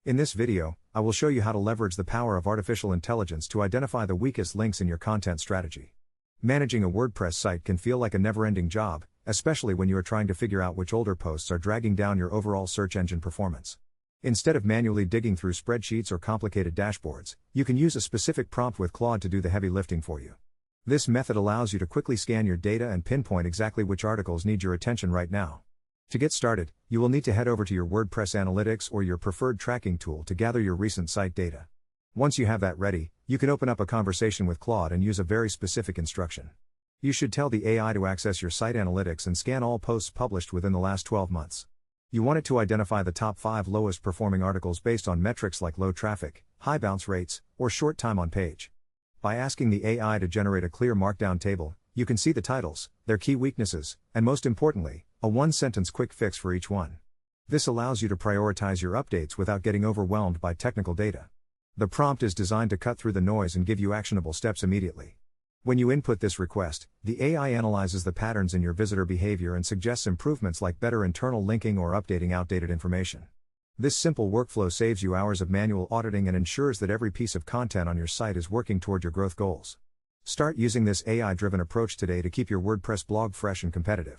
In this video, I will show you how to leverage the power of artificial intelligence to identify the weakest links in your content strategy. Managing a WordPress site can feel like a never-ending job, especially when you are trying to figure out which older posts are dragging down your overall search engine performance. Instead of manually digging through spreadsheets or complicated dashboards, you can use a specific prompt with Claude to do the heavy lifting for you. This method allows you to quickly scan your data and pinpoint exactly which articles need your attention right now. To get started, you will need to head over to your WordPress Analytics or your preferred tracking tool to gather your recent site data. Once you have that ready, you can open up a conversation with Claude and use a very specific instruction. You should tell the AI to access your site analytics and scan all posts published within the last 12 months. You want it to identify the top 5 lowest performing articles based on metrics like low traffic, high bounce rates, or short time on page. By asking the AI to generate a clear markdown table, you can see the titles, their key weaknesses, and most importantly, a one-sentence quick fix for each one. This allows you to prioritize your updates without getting overwhelmed by technical data. The prompt is designed to cut through the noise and give you actionable steps immediately. When you input this request, the AI analyzes the patterns in your visitor behavior and suggests improvements like better internal linking or updating outdated information. This simple workflow saves you hours of manual auditing and ensures that every piece of content on your site is working toward your growth goals. Start using this AI-driven approach today to keep your WordPress blog fresh and competitive.